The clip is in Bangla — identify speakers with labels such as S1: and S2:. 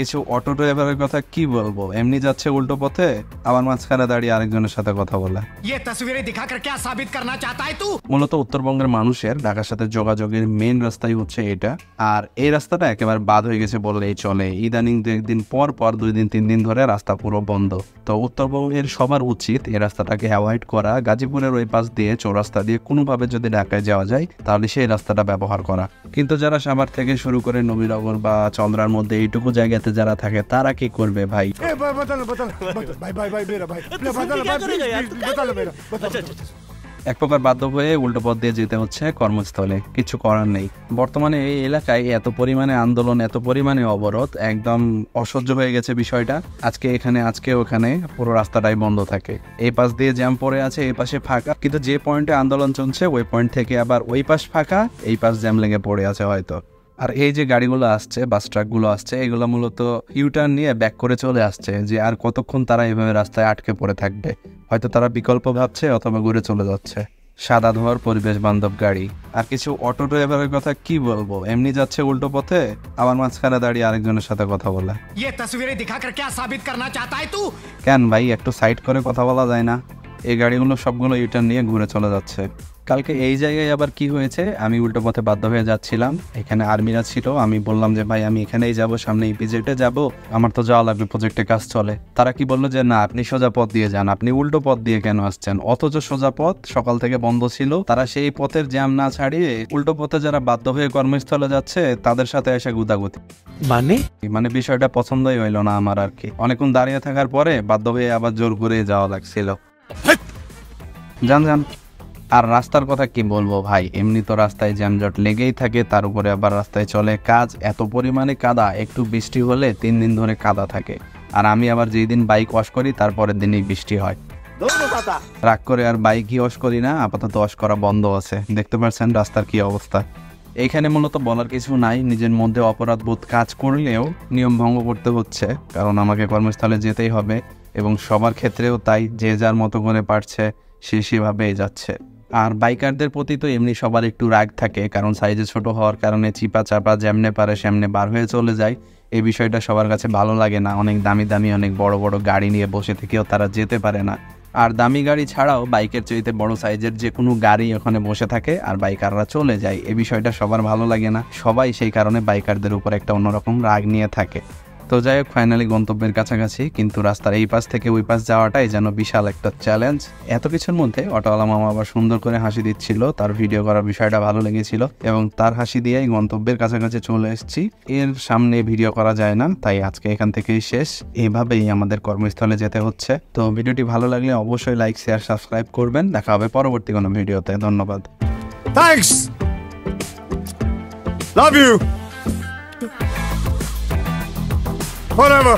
S1: কিছু অটো ড্রাইভারের কথা কি বলবো, এমনি যাচ্ছে উল্টো পথে, আবার মাঝখানে দাঁড়িয়ে আরেকজনের সাথে কথা বলে। মূলত উত্তরবঙ্গের মানুষের ঢাকার সাথে যোগাযোগের মেইন রাস্তাই হচ্ছে এটা, আর এই রাস্তাটা একেবারে বাদ হয়ে গেছে বললেই চলে। ইদানিং 2 দিন পর 2 দিন 3 দিন ধরে রাস্তা পুরো বন্ধ। তো উত্তরবঙ্গের সবার উচিত এই রাস্তাটাকে অ্যাভয়েড করা। গাজীপুরের ওই পাশ দিয়ে চৌরাস্তা দিয়ে কোনোভাবে যদি ঢাকায় যাওয়া যায় তাহলে সেই রাস্তাটা ব্যবহার করা। কিন্তু যারা সাভার থেকে শুরু করে নবীনগর বা চন্দ্রার মধ্যে এইটুকু জায়গাতে যারা থাকে তারা কি করবে ভাই? এক প্রকার বাধ্য হয়ে উল্টো পথ দিয়ে যেতে হচ্ছে কর্মস্থলে, কিছু করার নেই। বর্তমানে এই এলাকায় এত পরিমাণে আন্দোলন, এত পরিমাণে অবরোধ, একদম অসহ্য হয়ে গেছে বিষয়টা। আজকে এখানে, আজকে ওখানে, পুরো রাস্তাটাই বন্ধ থাকে। এই পাশ দিয়ে জ্যাম পড়ে আছে, এই পাশে ফাঁকা, কিন্তু যে পয়েন্টে আন্দোলন চলছে ওই পয়েন্ট থেকে আবার ওই পাশ ফাঁকা, এই পাশ জ্যাম লেগে পড়ে আছে হয়তো। আর এই যে গাড়িগুলো আসছে, বাস ট্রাকগুলো আসছে, এগুলো মূলত ইউটার্ন নিয়ে ব্যাক করে চলে আসছে, যে আর কতক্ষণ তারা এইভাবে রাস্তায় আটকে পড়ে থাকবে। হয়তো তারা বিকল্প ভাবছে অথবা ঘুরে চলে যাচ্ছে। সাদা ধোয়ার পরিবেশ বান্ধব গাড়ি। আর কিছু অটো ড্রাইভারের কথা কি বলবো, এমনি যাচ্ছে উল্টো পথে, আবার মাঝখানে দাঁড়িয়ে আরেকজনের সাথে কথা বলে। কেন ভাই, একটু সাইড করে কথা বলা যায় না? এই গাড়িগুলো সবগুলো ইউটার্ন নিয়ে ঘুরে চলে যাচ্ছে। কালকে এই জায়গায় আবার কি হয়েছে, আমি উল্টো পথে বাধ্য হয়ে যাচ্ছিলাম, এখানে আর্মিরা ছিল। আমি বললাম যে ভাই আমি এখানেই যাব, সামনে ইপিজেডে যাব, আমার তো যাওয়া লাগবে, প্রজেক্টে কাজ চলে। তারা কি বললো যে না, আপনি সোজা পথ দিয়ে যান, আপনি উল্টো পথ দিয়ে কেন আসছেন? অথচ সোজা পথ সকাল থেকে বন্ধ ছিল। তারা সেই পথের জ্যাম না ছাড়িয়ে উল্টো পথে যারা বাধ্য হয়ে কর্মস্থলে যাচ্ছে তাদের সাথে এসে গুদাগুতি। মানে বিষয়টা পছন্দই হইলো না আমার আর কি। অনেকক্ষণ দাঁড়িয়ে থাকার পরে বাধ্য হয়ে আবার জোর করে যাওয়া লাগছিল। যান। আর রাস্তার কথা কি বলবো ভাই, এমনি তো রাস্তায় জ্যামজট লেগেই থাকে, তার উপরে আবার রাস্তায় চলে কাজ, এত পরিমাণে কাদা, একটু বৃষ্টি হলে 3 দিন ধরে কাদা থাকে। আর আমি আবার যেই দিন বাইক ওয়াশ করি তারপরের দিনই বৃষ্টি হয়। রাগ করে আর বাইকই ওয়াশ করি না, আপাতত ওয়াশ করা বন্ধ আছে। দেখতে পাচ্ছেন রাস্তার কি অবস্থা। এইখানে মূলত বলার কিছু নাই, নিজের মধ্যে অপরাধ বোধ কাজ করলেও নিয়ম ভঙ্গ করতে হচ্ছে, কারণ আমাকে কর্মস্থলে যেতেই হবে। এবং সবার ক্ষেত্রেও তাই, যে যার মতো করে পারছে সে সেভাবেই যাচ্ছে। আর বাইকারদের প্রতি তো এমনি সবার একটু রাগ থাকে, কারণ সাইজে ছোট হওয়ার কারণে চিপা চাপা যেমনে পারে সেমনে বার হয়ে চলে যায়। এই বিষয়টা সবার কাছে ভালো লাগে না। অনেক দামি দামি অনেক বড় বড় গাড়ি নিয়ে বসে থেকেও তারা যেতে পারে না। আর দামি গাড়ি ছাড়াও বাইকের চাইতে বড় সাইজের যে কোনো গাড়ি ওখানে বসে থাকে আর বাইকাররা চলে যায়। এই বিষয়টা সবার ভালো লাগে না। সবাই সেই কারণে বাইকারদের উপর একটা অন্যরকম রাগ নিয়ে থাকে। তো যাই হোক, ফাইনালি গন্তব্যের কাছাকাছি, কিন্তু রাস্তার এই পাশ থেকে ওই পাশ যাওয়াটাই যেন বিশাল একটা চ্যালেঞ্জ। এত কিছুর মধ্যে অটোওয়ালা মামা আবার সুন্দর করে হাসি দিচ্ছিল, তার ভিডিও করার বিষয়টা ভালো লেগেছিল এবং তার হাসি দিয়েই গন্তব্যের কাছাকাছি চলে এসেছি। এর সামনে ভিডিও করা যায় না, তাই আজকে এখান থেকেই শেষ। এইভাবেই আমাদের কর্মস্থলে যেতে হচ্ছে। তো ভিডিওটি ভালো লাগলে অবশ্যই লাইক, শেয়ার, সাবস্ক্রাইব করবেন। দেখা হবে পরবর্তী কোনো ভিডিওতে। ধন্যবাদ।
S2: Thanks. Love you. Forever.